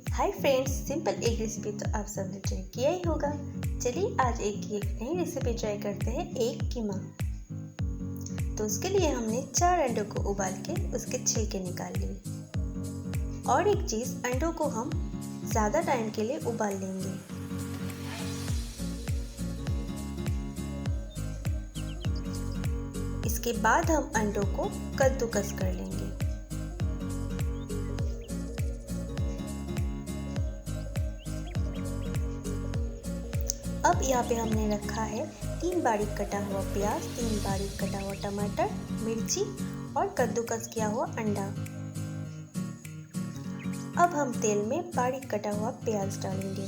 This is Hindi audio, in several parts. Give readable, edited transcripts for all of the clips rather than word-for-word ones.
Hi friends, simple egg recipe तो आप सबने ट्राई किया ही होगा। चलिए आज एक नई रेसिपी ट्राई करते हैं, एग कीमा। तो उसके लिए हमने 4 अंडों को उबाल के उसके छिलके निकाल लिए। और एक चीज़, अंडों को हम ज़्यादा टाइम के लिए उबाल लेंगे। इसके बाद हम अंडों को कद्दूकस कर लेंगे। अब यहाँ पे हमने रखा है 3 बारीक कटा हुआ प्याज, 3 बारीक कटा हुआ टमाटर, मिर्ची और कद्दूकस किया हुआ अंडा। अब हम तेल में बारीक कटा हुआ प्याज डालेंगे।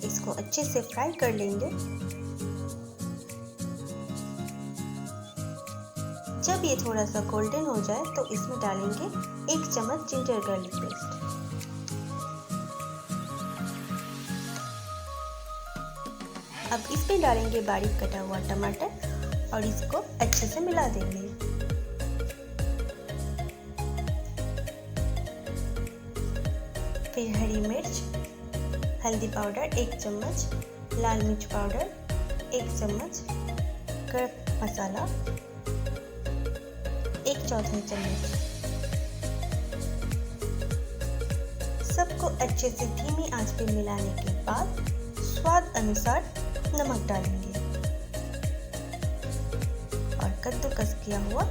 इसको अच्छे से फ्राई कर लेंगे। जब ये थोड़ा सा गोल्डन हो जाए तो इसमें डालेंगे 1 चम्मच जिंजर गार्लिक पेस्ट। अब इसमें डालेंगे बारीक कटा हुआ टमाटर और इसको अच्छे से मिला देंगे। फिर हरी मिर्च, हल्दी पाउडर 1 चम्मच, लाल मिर्च पाउडर 1 चम्मच, गरम मसाला 1/4 चम्मच। सबको अच्छे से धीमी आंच पे मिलाने के बाद स्वाद अनुसार नमक डालेंगे और कद्दूकस किया हुआ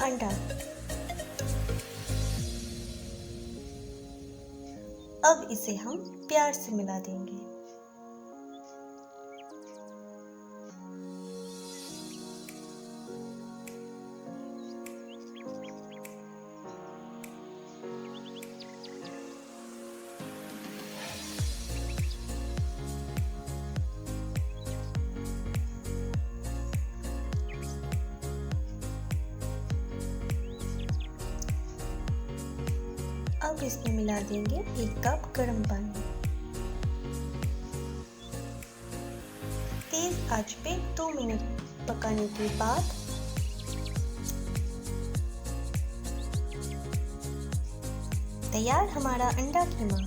अंडा। अब इसे हम प्यार से मिला देंगे। अब इसमें मिला देंगे 1 कप गर्म पानी। तेज आंच पे 2 मिनट पकाने के बाद तैयार हमारा अंडा कीमा।